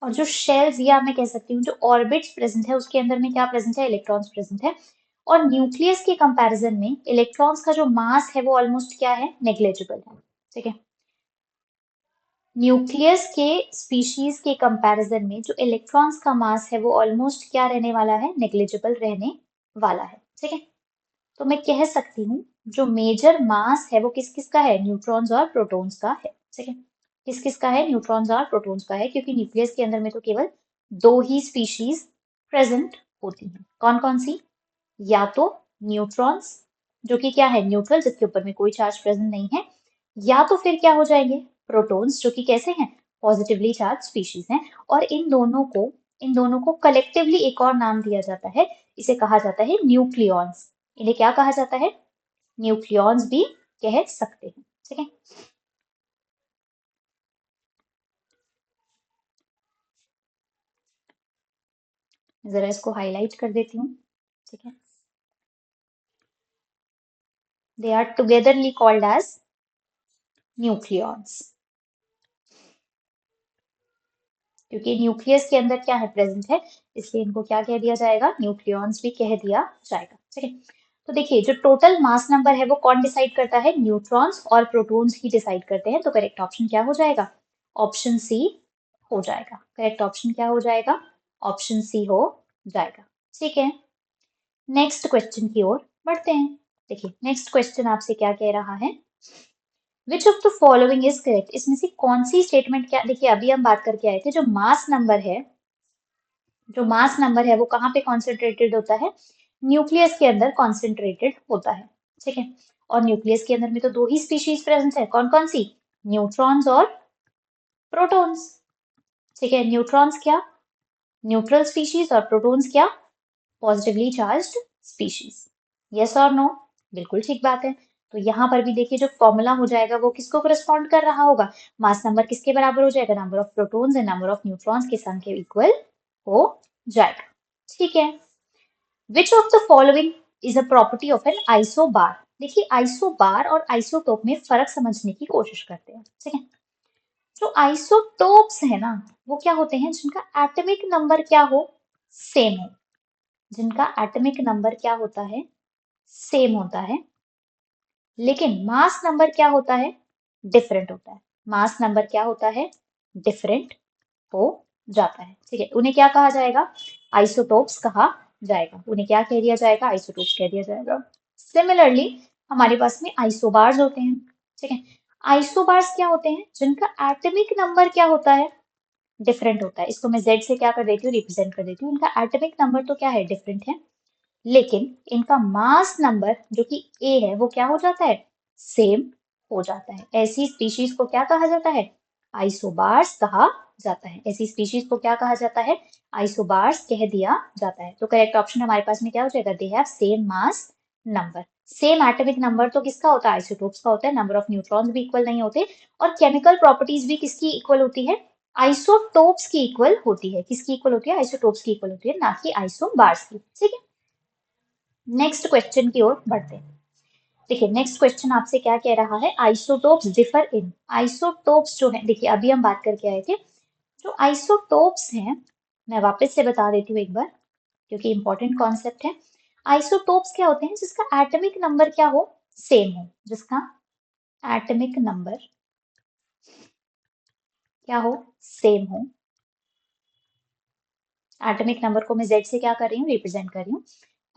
और जो शेल्स या मैं कह सकती हूँ जो ऑर्बिट्स प्रेजेंट है उसके अंदर में क्या प्रेजेंट है, इलेक्ट्रॉन्स प्रेजेंट है। और न्यूक्लियस के कंपैरिजन में इलेक्ट्रॉन्स का जो मास है वो ऑलमोस्ट क्या है, नेग्लेजिबल है। ठीक है, न्यूक्लियस के स्पीशीज के कंपैरिजन में जो इलेक्ट्रॉन्स का मास है वो ऑलमोस्ट क्या रहने वाला है, नेग्लिजिबल रहने वाला है। ठीक है, तो मैं कह सकती हूँ जो मेजर मास है वो किस किस का है, न्यूट्रॉन्स और प्रोटॉन्स का है। ठीक है, किस किस का है, न्यूट्रॉन्स और प्रोटॉन्स का है, क्योंकि न्यूक्लियस के अंदर में तो केवल दो ही स्पीशीज प्रेजेंट होती हैं। कौन कौन सी, या तो न्यूट्रॉन्स जो कि क्या है, न्यूट्रल, जिसके ऊपर में कोई चार्ज प्रेजेंट नहीं है, या तो फिर क्या हो जाएंगे, प्रोटॉन्स जो कि कैसे हैं, पॉजिटिवली चार्ज स्पीशीज हैं। और इन दोनों को कलेक्टिवली एक और नाम दिया जाता है, इसे कहा जाता है न्यूक्लियॉन्स। इन्हें क्या कहा जाता है, न्यूक्लियॉन्स भी कह सकते हैं। ठीक है, जरा इसको हाईलाइट कर देती हूँ। ठीक है, they are togetherly called as nucleons, क्योंकि न्यूक्लियस के अंदर क्या है, प्रेजेंट है, इसलिए इनको क्या कह दिया जाएगा, न्यूक्लियॉन्स भी कह दिया जाएगा। ठीक है, तो देखिए जो टोटल मास नंबर है वो कौन डिसाइड करता है, न्यूट्रॉन्स और प्रोटॉन्स ही डिसाइड करते हैं। तो करेक्ट ऑप्शन क्या हो जाएगा, ऑप्शन सी हो जाएगा। करेक्ट ऑप्शन क्या हो जाएगा, ऑप्शन सी हो जाएगा। ठीक है, नेक्स्ट क्वेश्चन की ओर बढ़ते हैं। देखिए नेक्स्ट क्वेश्चन आपसे क्या कह रहा है, which of the following is correct, इसमें से कौन सी स्टेटमेंट, क्या देखिए अभी हम बात करके आए थे, जो मास नंबर है, जो मास नंबर है वो कहाँ पे कॉन्सेंट्रेटेड होता है, न्यूक्लियस के अंदर कॉन्सेंट्रेटेड होता है। ठीक है, और न्यूक्लियस के अंदर में तो दो ही स्पीशीज प्रेजेंट है, कौन कौन सी, न्यूट्रॉन्स और प्रोटॉन्स। ठीक है, न्यूट्रॉन्स क्या, न्यूट्रल स्पीशीज, और प्रोटॉन्स क्या, पॉजिटिवली चार्ज्ड स्पीशीज। यस और नो, बिल्कुल ठीक बात है। तो यहाँ पर भी देखिए जो फॉर्मूला हो जाएगा वो किसको करस्पॉन्ड कर रहा होगा, मास नंबर किसके बराबर हो जाएगा, number of protons and number of neutrons के सम के इक्वल हो जाएगा। ठीक है, which of the following is a property of an isobar. देखिए आइसोबार और आइसोटोप में फर्क समझने की कोशिश करते हैं। ठीक है, जो आइसोटोप्स है ना वो क्या होते हैं, जिनका एटॉमिक नंबर क्या हो, सेम हो, जिनका एटॉमिक नंबर क्या होता है, सेम होता है, लेकिन मास नंबर क्या होता है, डिफरेंट होता है। मास नंबर क्या होता है, डिफरेंट हो जाता है। ठीक है, उन्हें क्या कहा जाएगा, आइसोटोप्स कहा जाएगा। उन्हें क्या कह दिया जाएगा, आइसोटोप्स कह दिया जाएगा। सिमिलरली हमारे पास में आइसोबार्स होते हैं। ठीक है, आइसोबार्स क्या होते हैं, जिनका एटॉमिक नंबर क्या होता है, डिफरेंट होता है। इसको मैं जेड से क्या कर देती हूँ, रिप्रेजेंट कर देती हूँ। इनका एटॉमिक नंबर तो क्या है, डिफरेंट है, लेकिन इनका मास नंबर जो कि ए है वो क्या हो जाता है, सेम हो जाता है। ऐसी स्पीशीज को क्या कहा जाता है, आइसोबार्स कहा जाता है। ऐसी स्पीशीज को क्या कहा जाता है, आइसोबार्स कह दिया जाता है। तो करेक्ट ऑप्शन हमारे पास में क्या हो जाएगा, they have same mass number. Same atomic number तो किसका होता है, आइसोटोप्स का होता है। नंबर ऑफ न्यूट्रॉन्स भी इक्वल नहीं होते, और केमिकल प्रॉपर्टीज भी किसकी इक्वल होती है, आइसोटोप्स की इक्वल होती है। किसकी इक्वल होती है, आइसोटोप्स की इक्वल होती है, ना कि आइसोबार्स की। ठीक है, नेक्स्ट क्वेश्चन की ओर बढ़ते हैं। देखिए नेक्स्ट क्वेश्चन आपसे क्या कह रहा है, आइसोटोप्स डिफर इन। आइसोटोप्स जो है, देखिए अभी हम बात करके आए थे, जो आइसोटोप्स हैं, मैं वापस से बता देती हूँ एक बार, क्योंकि इंपॉर्टेंट कॉन्सेप्ट है। आइसोटोप्स क्या होते हैं, जिसका एटॉमिक नंबर क्या हो, सेम हो, जिसका एटॉमिक नंबर क्या हो, सेम हो। एटॉमिक नंबर को मैं जेड से क्या कर रही हूँ, रिप्रेजेंट कर रही हूँ।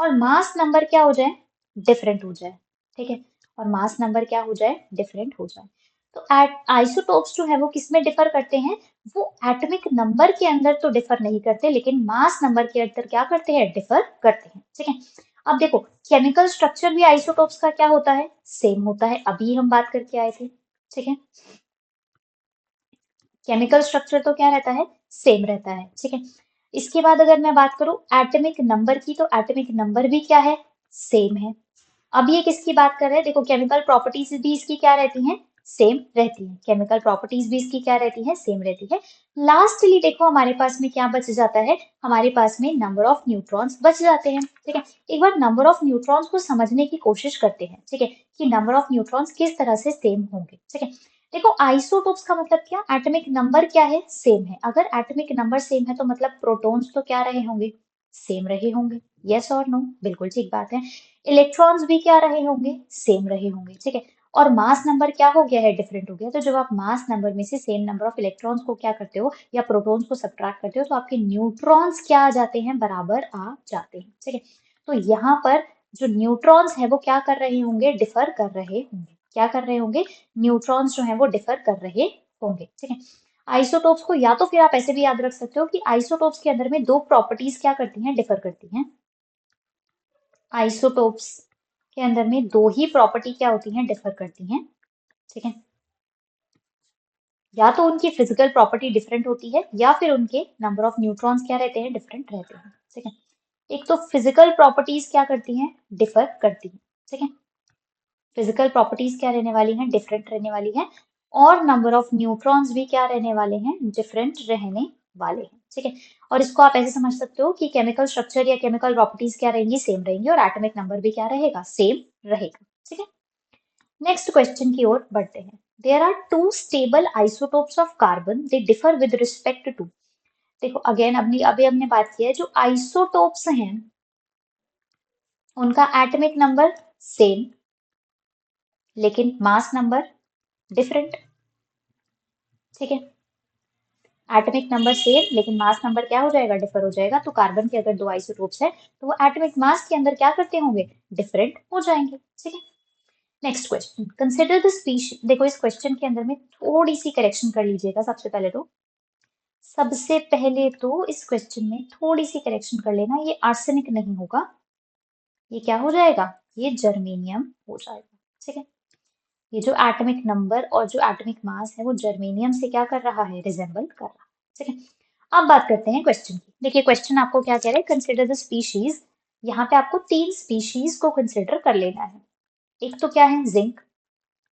और मास नंबर क्या हो जाए, डिफरेंट हो जाए। ठीक है, और मास नंबर क्या हो जाए, डिफरेंट हो जाए। तो आइसोटोप्स जो है वो किस में डिफर करते हैं, वो एटॉमिक नंबर के अंदर तो डिफर नहीं करते, लेकिन मास नंबर के अंदर क्या करते हैं, डिफर करते हैं। ठीक है, अब देखो केमिकल स्ट्रक्चर भी आइसोटोप्स का क्या होता है, सेम होता है। अभी हम बात करके आए थे। ठीक है, केमिकल स्ट्रक्चर तो क्या रहता है, सेम रहता है, ठीक है। इसके बाद अगर मैं बात करूं एटॉमिक नंबर की, तो एटॉमिक नंबर भी क्या है, सेम है। अब ये किसकी बात कर रहे हैं, देखो केमिकल प्रॉपर्टीज भी इसकी क्या रहती हैं, सेम रहती है। केमिकल प्रॉपर्टीज भी इसकी क्या रहती है, सेम रहती है। लास्टली देखो हमारे पास में क्या बच जाता है, हमारे पास में नंबर ऑफ न्यूट्रॉन्स बच जाते हैं, ठीक है। एक बार नंबर ऑफ न्यूट्रॉन्स को समझने की कोशिश करते हैं, ठीक है, कि नंबर ऑफ न्यूट्रॉन्स किस तरह से सेम होंगे, ठीक है। देखो आइसोटोप्स का मतलब क्या, एटॉमिक नंबर क्या है, सेम है। अगर एटॉमिक नंबर सेम है तो मतलब प्रोटॉन्स तो क्या रहे होंगे, सेम रहे होंगे। यस और नो, बिल्कुल ठीक बात है। इलेक्ट्रॉन्स भी क्या रहे होंगे, सेम रहे होंगे, ठीक है। और मास नंबर क्या हो गया है, डिफरेंट हो गया। तो जब आप मास नंबर में से सेम नंबर ऑफ इलेक्ट्रॉन्स को क्या करते हो या प्रोटॉन्स को सब्ट्रैक्ट करते हो, तो आपके न्यूट्रॉन्स क्या आ जाते हैं, बराबर आ जाते हैं, ठीक है। तो यहाँ पर जो न्यूट्रॉन्स है वो क्या कर रहे होंगे, डिफर कर रहे होंगे। क्या कर रहे होंगे, न्यूट्रॉन्स जो है वो डिफर कर रहे होंगे, ठीक है। आइसोटोप्स को या तो फिर आप ऐसे भी याद रख सकते हो कि आइसोटोप्स के अंदर में दो प्रॉपर्टीज क्या करती हैं, डिफर करती हैं। आइसोटोप्स के अंदर में दो ही प्रॉपर्टी क्या होती हैं, डिफर करती हैं, ठीक है। या तो उनकी फिजिकल प्रॉपर्टी डिफरेंट होती है या फिर उनके नंबर ऑफ न्यूट्रॉन्स क्या रहते हैं, डिफरेंट रहते हैं, ठीक है। एक तो फिजिकल प्रॉपर्टीज क्या करती हैं, डिफर करती हैं, ठीक है। फिजिकल प्रॉपर्टीज क्या रहने वाली हैं, डिफरेंट रहने वाली हैं। और नंबर ऑफ न्यूट्रॉन्स भी क्या रहने वाले हैं, डिफरेंट रहने वाले हैं, ठीक है। और इसको आप ऐसे समझ सकते हो कि केमिकल स्ट्रक्चर या केमिकल प्रॉपर्टीज क्या रहेंगी, सेम रहेंगी, और एटॉमिक नंबर भी क्या रहेगा, सेम रहेगा, ठीक है। नेक्स्ट क्वेश्चन की ओर बढ़ते हैं। There are two stable isotopes of carbon, they differ with respect to. देखो अगेन अभी हमने बात की है, जो आइसोटोप्स हैं उनका एटॉमिक नंबर सेम लेकिन मास नंबर डिफरेंट, ठीक है। एटॉमिक नंबर सेम लेकिन मास नंबर क्या हो जाएगा, डिफर हो जाएगा। तो कार्बन के अगर दो आइसोटोप्स है तो वो एटॉमिक मास के अंदर क्या करते होंगे, डिफरेंट हो जाएंगे, ठीक है। Next question, consider the species. देखो इस क्वेश्चन के अंदर में थोड़ी सी करेक्शन कर लीजिएगा। सबसे पहले तो इस क्वेश्चन में थोड़ी सी करेक्शन कर लेना, ये आर्सेनिक नहीं होगा, ये क्या हो जाएगा, ये जर्मेनियम हो जाएगा, ठीक है। ये जो एटॉमिक नंबर और जो एटॉमिक मास है वो जर्मेनियम से क्या कर रहा है, रिजेंबल कर रहा है, ठीक है। अब बात करते हैं क्वेश्चन की। देखिए क्वेश्चन आपको क्या कह रहा है, कंसिडर द स्पीशीज। यहाँ पे आपको तीन स्पीशीज को कंसिडर कर लेना है। एक तो क्या है, जिंक,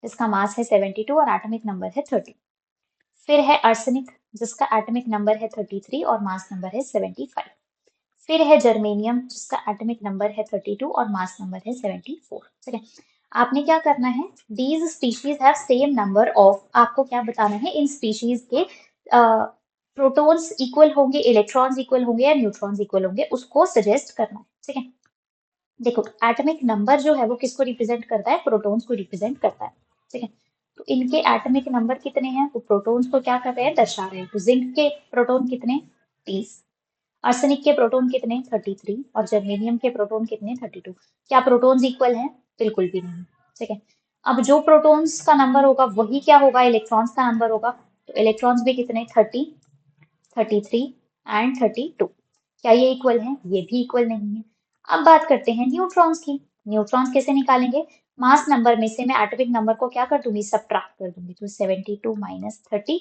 जिसका मास है 72 और एटॉमिक नंबर है 30। फिर है आर्सेनिक, जिसका एटॉमिक नंबर है 33 और मास नंबर है 75। फिर है जर्मेनियम, जिसका एटॉमिक नंबर है 32 और मास नंबर है 74, ठीक है। आपने क्या करना है, these species have same number of, आपको क्या बताना है, इन स्पीशीज के प्रोटॉन्स इक्वल होंगे, इलेक्ट्रॉन्स इक्वल होंगे या न्यूट्रॉन्स इक्वल होंगे, उसको सजेस्ट करना है, ठीक है। देखो एटॉमिक नंबर जो है वो किसको रिप्रेजेंट करता है, प्रोटॉन्स को रिप्रेजेंट करता है, ठीक है। तो इनके एटॉमिक नंबर कितने हैं, वो प्रोटॉन्स को क्या कर रहे हैं, दर्शा रहे हैं। तो जिंक के प्रोटॉन कितने, 30। आर्सेनिक के प्रोटॉन कितने, 33। और जर्मेनियम के प्रोटॉन कितने, 32। क्या प्रोटॉन्स इक्वल हैं, बिल्कुल भी नहीं, ठीक है। अब जो प्रोटॉन्स का नंबर होगा वही क्या होगा, इलेक्ट्रॉन्स का नंबर होगा। तो इलेक्ट्रॉन्स भी कितने, 30, 33 एंड 32। क्या ये इक्वल है, ये भी इक्वल नहीं है। अब बात करते हैं न्यूट्रॉन्स की। न्यूट्रॉन्स कैसे निकालेंगे, मास नंबर में से मैं एटॉमिक नंबर को क्या कर दूंगी, सब्ट्रैक्ट कर दूंगी। तो 72 माइनस 30,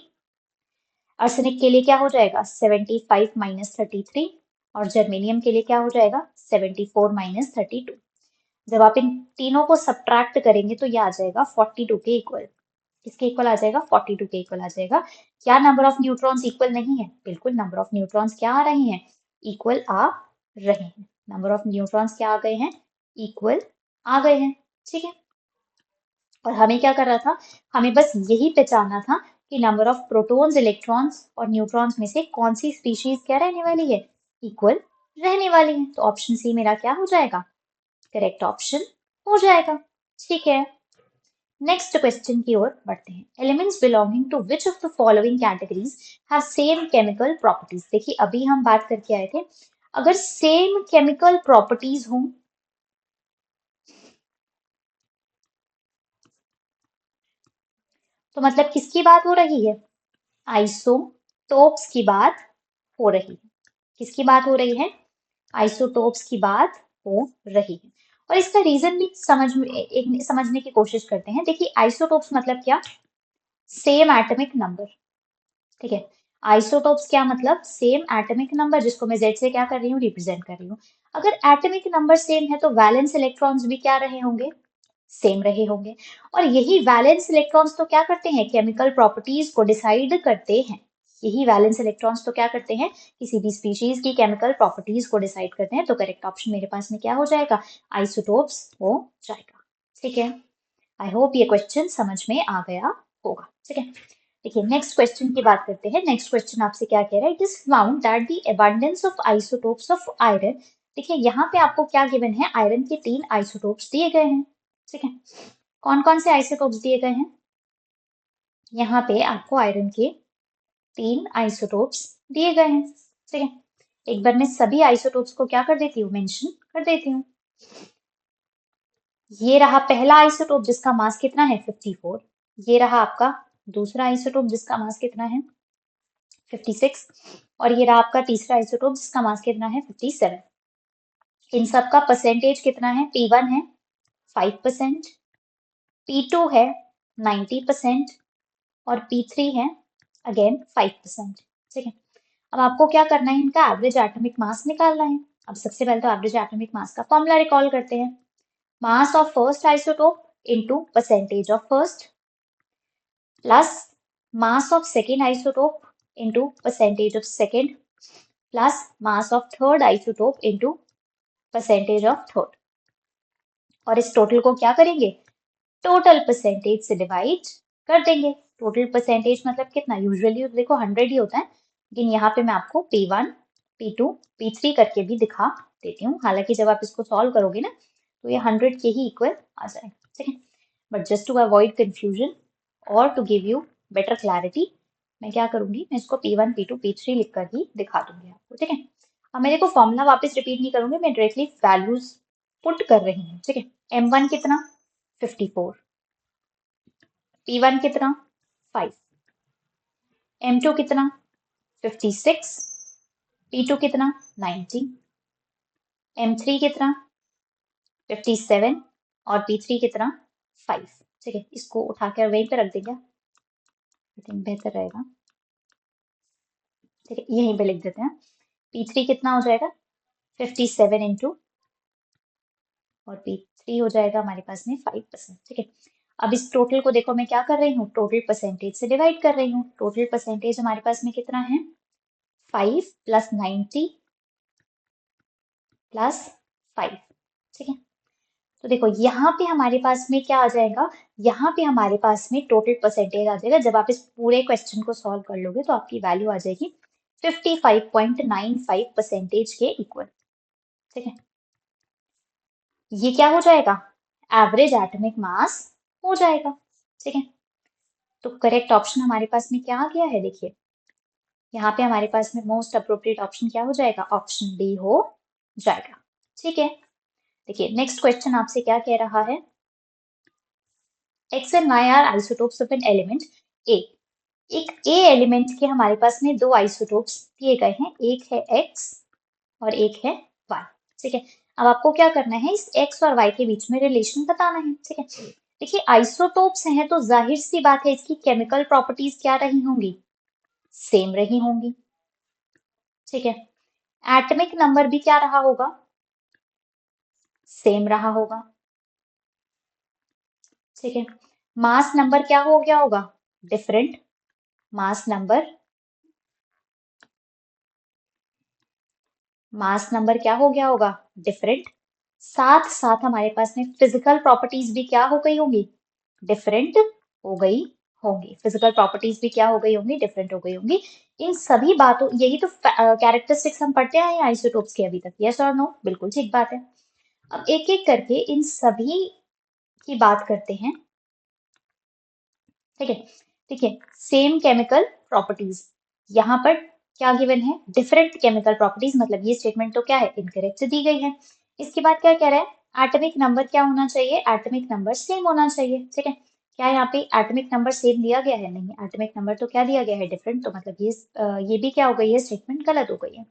आर्सेनिक के लिए क्या हो जाएगा, 75 माइनस 33। और जर्मेनियम के लिए क्या हो जाएगा, 74 माइनस 32। जब आप इन तीनों को सब्ट्रैक्ट करेंगे तो ये आ जाएगा 42 के इक्वल। किसके इक्वल आ जाएगा, 42 के इक्वल आ जाएगा। क्या नंबर ऑफ न्यूट्रॉन्स इक्वल नहीं है, बिल्कुल नंबर ऑफ न्यूट्रॉन्स क्या आ रहे हैं, इक्वल आ रहे हैं। नंबर ऑफ न्यूट्रॉन्स क्या आ गए हैं, इक्वल आ गए हैं, ठीक है। और हमें क्या कर रहा था, हमें बस यही पहचानना था कि नंबर ऑफ प्रोटॉन्स, इलेक्ट्रॉन्स और न्यूट्रॉन्स में से कौन सी स्पीशीज क्या रहने वाली है, इक्वल रहने वाली है। तो ऑप्शन सी मेरा क्या हो जाएगा, करेक्ट ऑप्शन हो जाएगा, ठीक है। नेक्स्ट क्वेश्चन की ओर बढ़ते हैं। Elements belonging to which of the following categories have same chemical properties. देखिए अभी हम बात करके आए थे, अगर सेम केमिकल प्रॉपर्टीज हों तो मतलब किसकी बात हो रही है, आइसोटोप्स की बात हो रही है। किसकी बात हो रही है, आइसोटोप्स की बात हो रही है। और इसका रीजन भी समझने की कोशिश करते हैं। देखिए आइसोटोप्स मतलब क्या, सेम एटॉमिक नंबर, ठीक है। आइसोटोप्स क्या मतलब? सेम एटॉमिक नंबर, जिसको मैं जेड से क्या कर रही हूँ, रिप्रेजेंट कर रही हूँ। अगर एटॉमिक नंबर सेम है तो वैलेंस इलेक्ट्रॉन्स भी क्या रहे होंगे? सेम रहे होंगे। और यही वैलेंस इलेक्ट्रॉन्स तो क्या करते हैं? केमिकल प्रॉपर्टीज को डिसाइड करते हैं। यही वैलेंस इलेक्ट्रॉन्स तो क्या करते हैं? किसी भी स्पीशीज की केमिकल प्रॉपर्टीज को डिसाइड करते हैं। तो करेक्ट ऑप्शन मेरे पास में क्या हो जाएगा? आइसोटोप्स हो जाएगा। ठीक है। आई होप ये क्वेश्चन समझ में आ गया होगा। ठीक है। देखिए नेक्स्ट क्वेश्चन की बात करते हैं। नेक्स्ट क्वेश्चन आपसे क्या कह रहा है? It is found that the abundance of isotopes of iron. देखिए यहाँ पे आपको क्या गिवन है? आयरन के 3 आइसोटोप्स दिए गए हैं। ठीक है। कौन कौन से आइसोटोप्स दिए गए हैं? यहाँ पे आपको आयरन के 3 आइसोटोप्स दिए गए हैं। ठीक है। एक बार मैं सभी आइसोटोप्स को क्या कर देती हूँ? मेंशन कर देती हूँ। ये रहा पहला आइसोटोप जिसका मास कितना है? 54। ये रहा आपका दूसरा आइसोटोप जिसका मास कितना है? 56। और ये रहा आपका तीसरा आइसोटोप जिसका मास कितना है? 57। इन सब का परसेंटेज कितना है? P1 है 5%, P2 है 90% और P3 है अगेन 5%। ठीक है। अब आपको क्या करना है? इनका एवरेज एटॉमिक मास निकालना है। अब सबसे पहले तो एवरेज एटॉमिक मास का फॉर्मूला रिकॉल करते हैं। Mass of first isotope into percentage of first plus mass of second isotope into percentage of second plus mass of third isotope into percentage of third. और इस टोटल को क्या करेंगे? टोटल परसेंटेज से डिवाइड कर देंगे। टोटल परसेंटेज मतलब कितना? यूजुअली देखो 100 ही होता है, लेकिन यहाँ पे मैं आपको P1, P2, P3 करके भी दिखा देती हूँ। हालांकि जब आप इसको सॉल्व करोगे ना तो ये 100 के ही इक्वल आ जाएगा। ठीक है। But just to avoid confusion और to give you better clarity, मैं क्या करूंगी? मैं इसको P1, P2, P3 लिख कर ही दिखा दूंगी आपको। ठीक है। अब मैं देखो फॉर्मूला वापस रिपीट नहीं करूंगी, मैं डायरेक्टली वैल्यूज पुट कर रही हूँ। ठीक है। M1 कितना? 54। P1 कितना? 5। M2 कितना? 56। P2 कितना? 90। M3 कितना? 57। और P3 कितना? 5। ठीक है। इसको उठा कर वहीं पे रख देंगे, आई थिंक बेहतर रहेगा। ठीक है, यहीं पे लिख देते हैं। P3 कितना हो जाएगा? 57 इंटू, और P3 हो जाएगा हमारे पास में 5%। ठीक है। अब इस टोटल को देखो, मैं क्या कर रही हूँ? टोटल परसेंटेज से डिवाइड कर रही हूँ। टोटल परसेंटेज हमारे पास में कितना है? 5 प्लस 90 प्लस 5। ठीक है। तो देखो यहाँ पे हमारे पास में क्या आ जाएगा? यहाँ पे हमारे पास में टोटल परसेंटेज आ जाएगा। जब आप इस पूरे क्वेश्चन को सॉल्व कर लोगे तो आपकी वैल्यू आ जाएगी 55.95% के इक्वल। ठीक है। ये क्या हो जाएगा? एवरेज एटॉमिक मास हो जाएगा। ठीक है। तो करेक्ट ऑप्शन हमारे पास में क्या आ गया है? देखिए यहाँ पे हमारे पास में मोस्ट अप्रोप्रिएट ऑप्शन क्या हो जाएगा? ऑप्शन डी हो जाएगा। ठीक है। देखिए नेक्स्ट क्वेश्चन आपसे क्या कह रहा है? X and Y are isotopes of an element A. एक ए एलिमेंट के हमारे पास में 2 आइसोटोप्स दिए गए हैं, एक है X और एक है Y। ठीक है। अब आपको क्या करना है? इस X और Y के बीच में रिलेशन बताना है। ठीक है। देखिए आइसोटोप्स हैं तो जाहिर सी बात है इसकी केमिकल प्रॉपर्टीज क्या रही होंगी? सेम रही होंगी। ठीक है। एटॉमिक नंबर भी क्या रहा होगा? सेम रहा होगा। ठीक है। मास नंबर क्या हो गया होगा? डिफरेंट। मास नंबर क्या हो गया होगा? डिफरेंट। साथ साथ हमारे पास में फिजिकल प्रॉपर्टीज भी क्या हो गई होंगी? डिफरेंट हो गई होंगी। फिजिकल प्रॉपर्टीज भी क्या हो गई होंगी? डिफरेंट हो गई होंगी। इन सभी बातों, यही तो कैरेक्टरिस्टिक्स हम पढ़ते आए हैं आइसोटोप्स के अभी तक। यस और नो? बिल्कुल ठीक बात है। अब एक एक करके इन सभी की बात करते हैं। ठीक है। देखिए सेम केमिकल प्रॉपर्टीज, यहाँ पर क्या गिवन है? डिफरेंट केमिकल प्रॉपर्टीज, मतलब ये स्टेटमेंट तो क्या है? इनकरेक्ट दी गई है। इसके बाद क्या कह रहा है? एटॉमिक नंबर क्या होना चाहिए? एटॉमिक नंबर सेम होना चाहिए। ठीक है। क्या यहाँ पे एटॉमिक नंबर सेम दिया गया है? नहीं, एटॉमिक नंबर तो क्या दिया गया है? डिफरेंट। तो मतलब ये भी क्या हो गई है? स्टेटमेंट गलत हो गई है।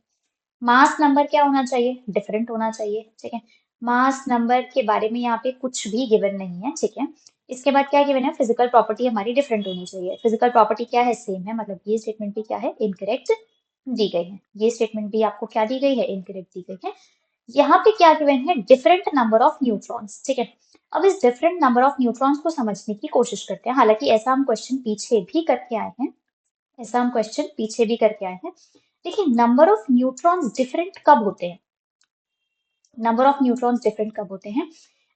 मास नंबर क्या होना चाहिए? डिफरेंट होना चाहिए। ठीक है। मास नंबर के बारे में यहाँ पे कुछ भी गिवन नहीं है। ठीक है। इसके बाद क्या गिवन है, फिजिकल प्रॉपर्टी हमारी डिफरेंट होनी चाहिए। फिजिकल प्रॉपर्टी क्या है, सेम है, मतलब ये स्टेटमेंट भी क्या है, इनकरेक्ट दी गई है। ये स्टेटमेंट भी आपको क्या दी गई है, इनकरेक्ट दी गई है। यहाँ पे क्या गिवन है, डिफरेंट नंबर ऑफ न्यूट्रॉन्स, ठीक है। अब इस डिफरेंट नंबर ऑफ न्यूट्रॉन्स को समझने की कोशिश करते हैं। हालांकि ऐसा हम क्वेश्चन पीछे भी करके आए हैं, ऐसा हम क्वेश्चन पीछे भी करके आए हैं। देखिए, नंबर ऑफ न्यूट्रॉन्स डिफरेंट कब होते हैं, नंबर ऑफ न्यूट्रॉन्स डिफरेंट कब होते हैं,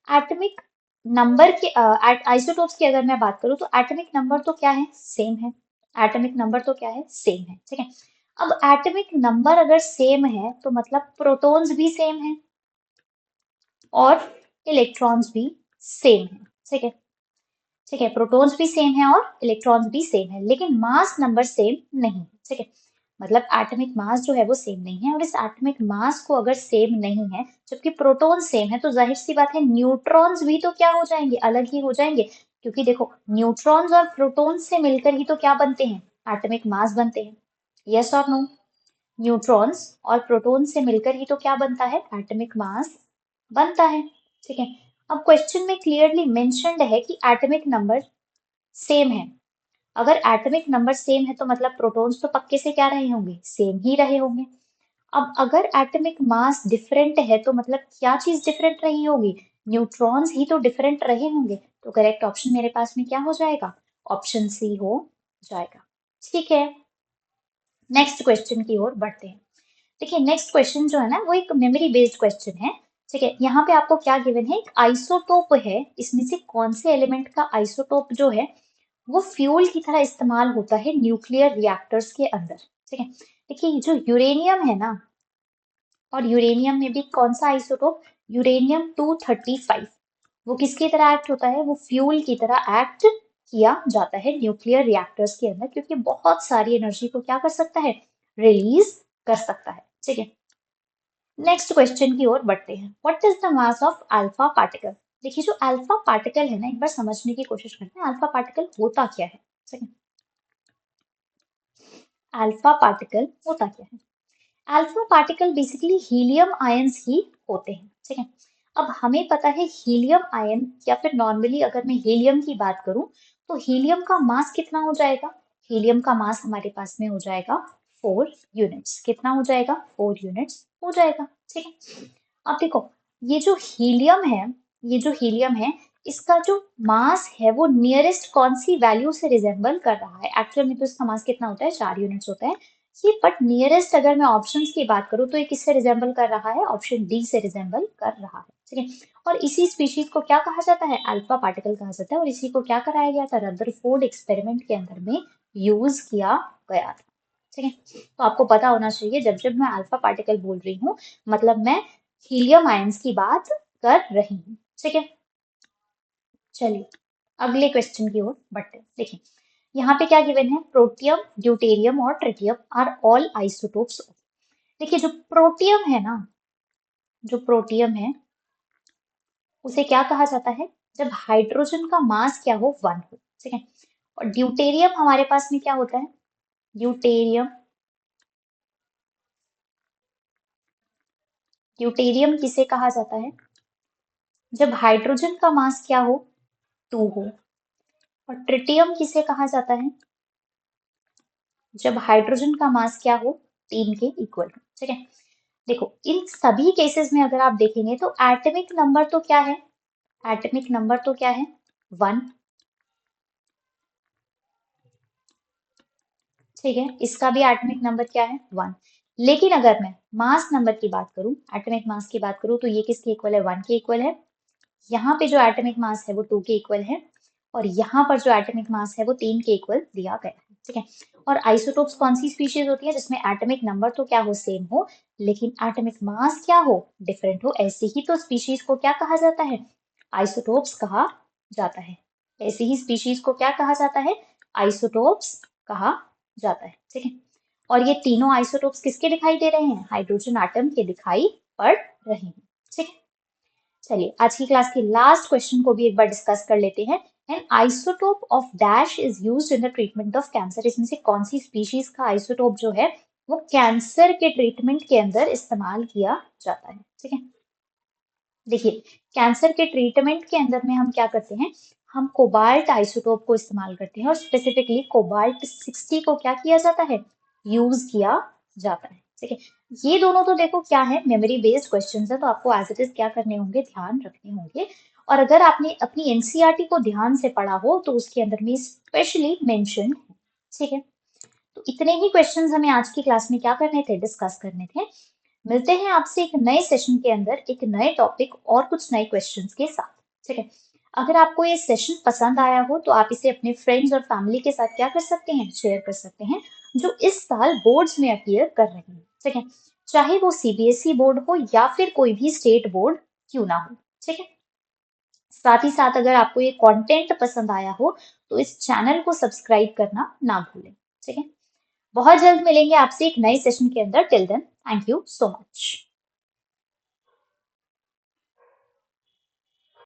एटॉमिक नंबर के आइसोटोप्स की अगर मैं बात करूं तो एटॉमिक नंबर तो क्या है, सेम है। एटॉमिक नंबर तो क्या है, सेम है, ठीक है। अब एटॉमिक नंबर अगर सेम है तो मतलब प्रोटॉन्स भी सेम है और इलेक्ट्रॉन्स भी सेम है, ठीक है। ठीक है, प्रोटॉन्स भी सेम है और इलेक्ट्रॉन्स भी सेम है, लेकिन मास नंबर सेम नहीं है, ठीक है। मतलब एटॉमिक मास जो है वो सेम नहीं है, और इस एटॉमिक मास को अगर सेम नहीं है जबकि प्रोटॉन सेम है तो जाहिर सी बात है न्यूट्रॉन्स भी तो क्या हो जाएंगे, अलग ही हो जाएंगे। क्योंकि देखो, न्यूट्रॉन्स और प्रोटॉन्स से मिलकर ही तो क्या बनते हैं, एटॉमिक मास बनते हैं। यस और नो, न्यूट्रॉन्स और प्रोटॉन से मिलकर ही तो क्या बनता है, एटॉमिक मास बनता है, ठीक है। अब क्वेश्चन में क्लियरली मेंशन्ड है कि एटॉमिक नंबर सेम है। अगर एटॉमिक नंबर सेम है तो मतलब प्रोटॉन्स तो पक्के से क्या रहे होंगे, सेम ही रहे होंगे। अब अगर एटॉमिक मास डिफरेंट है तो मतलब क्या चीज डिफरेंट रही होगी, न्यूट्रॉन्स ही तो डिफरेंट रहे होंगे। तो करेक्ट ऑप्शन मेरे पास में क्या हो जाएगा, ऑप्शन सी हो जाएगा, ठीक है। नेक्स्ट क्वेश्चन की ओर बढ़ते हैं। देखिए, नेक्स्ट क्वेश्चन जो है ना वो एक मेमोरी बेस्ड क्वेश्चन है, ठीक है। यहाँ पे आपको क्या गिवन है, एक आइसोटोप है, इसमें से कौन से एलिमेंट का आइसोटोप जो है वो फ्यूल की तरह इस्तेमाल होता है न्यूक्लियर रिएक्टर्स के अंदर, ठीक है। देखिए, ये जो यूरेनियम है ना, और यूरेनियम में भी कौन सा आइसोटोप, यूरेनियम 235, वो किसकी तरह एक्ट होता है, वो फ्यूल की तरह एक्ट किया जाता है न्यूक्लियर रिएक्टर्स के अंदर, क्योंकि बहुत सारी एनर्जी को क्या कर सकता है, रिलीज कर सकता है, ठीक है। नेक्स्ट क्वेश्चन की ओर बढ़ते हैं। What is the mass of alpha particle. देखिए, जो अल्फा पार्टिकल है ना, एक बार समझने की कोशिश करते हैं अल्फा पार्टिकल होता क्या है, ठीक है। अल्फा पार्टिकल होता क्या है, alpha particle basically helium ions ही होते हैं, ठीक है। अब हमें पता है हीलियम आयन, या फिर नॉर्मली अगर मैं हीलियम की बात करूं तो हीलियम का मास कितना हो जाएगा, हीलियम का मास हमारे पास में हो जाएगा 4 यूनिट्स। कितना हो जाएगा, 4 यूनिट्स हो जाएगा, ठीक है। अब देखो, ये जो हीलियम है, ये जो हीलियम है, इसका जो मास है वो नियरेस्ट कौन सी वैल्यू से रिजेंबल कर रहा है, एक्चुअल में तो इसका मास कितना होता है, 4 यूनिट्स होता है ये, बट नियरेस्ट अगर मैं ऑप्शंस की बात करूं तो ये किससे रिजेंबल कर रहा है, ऑप्शन डी से रिजेंबल कर रहा है, ठीक है। और इसी स्पीशीज को क्या कहा जाता है, अल्फा पार्टिकल कहा जाता है, और इसी को क्या कराया गया था, रदरफोर्ड एक्सपेरिमेंट के अंदर में यूज किया गया था, ठीक है। तो आपको पता होना चाहिए, जब जब मैं अल्फा पार्टिकल बोल रही हूँ मतलब मैं हीलियम आयंस की बात कर रही हूँ, ठीक है। चलिए अगले क्वेश्चन की ओर बढ़ते हैं। देखिए, यहाँ पे क्या गिवन है, प्रोटियम, ड्यूटेरियम और ट्रिटियम आर ऑल आइसोटोप्स। देखिए, जो प्रोटियम है ना, जो प्रोटियम है उसे क्या कहा जाता है, जब हाइड्रोजन का मास क्या हो, 1 हो, ठीक है। और ड्यूटेरियम हमारे पास में क्या होता है, ड्यूटेरियम, ड्यूटेरियम किसे कहा जाता है, जब हाइड्रोजन का मास क्या हो, 2 हो। और ट्रिटियम किसे कहा जाता है, जब हाइड्रोजन का मास क्या हो, 3 के इक्वल हो, ठीक है। देखो, इन सभी केसेस में अगर आप देखेंगे तो एटॉमिक नंबर तो क्या है, एटॉमिक नंबर तो क्या है, 1, ठीक है। इसका भी एटॉमिक नंबर क्या है, 1। लेकिन अगर मैं मास नंबर की बात करूं, एटॉमिक मास की बात करूं, तो ये किसके इक्वल है, 1 के इक्वल है। यहाँ पे जो एटॉमिक मास है वो 2 के इक्वल है, और यहाँ पर जो एटॉमिक मास है वो 3 के इक्वल दिया गया है, ठीक है। और आइसोटोप्स कौन सी स्पीशीज होती है, जिसमें एटॉमिक नंबर तो क्या हो, सेम हो, लेकिन एटॉमिक मास क्या हो, डिफरेंट हो। ऐसे ही तो स्पीशीज को क्या कहा जाता है, आइसोटोप्स कहा जाता है। ऐसे ही स्पीशीज को क्या कहा जाता है, आइसोटोप्स कहा जाता है, ठीक है। और ये तीनों आइसोटोप्स किसके दिखाई दे रहे हैं, हाइड्रोजन आटम के दिखाई पड़ रहे हैं, ठीक है। चलिए आज की क्लास के लास्ट क्वेश्चन को भी एक बार डिस्कस कर लेते हैं। N isotope of dash is used in the treatment of cancer. इसमें से कौन सी स्पीशीज का आइसोटोप जो है वो कैंसर के ट्रीटमेंट के अंदर इस्तेमाल किया जाता है, ठीक है। देखिए, कैंसर के ट्रीटमेंट के अंदर में हम क्या करते हैं, हम कोबाल्ट आइसोटोप को इस्तेमाल करते हैं और स्पेसिफिकली कोबाल्ट 60 को क्या किया जाता है, यूज किया जाता है। ठीक है, ये दोनों तो देखो क्या है, मेमोरी बेस्ड क्वेश्चन है, तो आपको एज इट इज क्या करने होंगे, ध्यान रखने होंगे। और अगर आपने अपनी एनसीईआरटी को ध्यान से पढ़ा हो तो उसके अंदर में स्पेशली मेंशन है। ठीक है, तो इतने ही क्वेश्चंस हमें आज की क्लास में क्या करने थे, डिस्कस करने थे। मिलते हैं आपसे एक नए सेशन के अंदर एक नए टॉपिक और कुछ नए क्वेश्चंस के साथ। ठीक है, अगर आपको ये सेशन पसंद आया हो तो आप इसे अपने फ्रेंड्स और फैमिली के साथ क्या कर सकते हैं, शेयर कर सकते हैं, जो इस साल बोर्ड्स में अपीयर कर रहे हैं। ठीक है, चाहे वो सीबीएसई बोर्ड हो या फिर कोई भी स्टेट बोर्ड क्यों ना हो। ठीक है, साथ ही साथ अगर आपको ये कंटेंट पसंद आया हो तो इस चैनल को सब्सक्राइब करना ना भूलें। ठीक है, बहुत जल्द मिलेंगे आपसे एक नए सेशन के अंदर। Till then, thank you so much.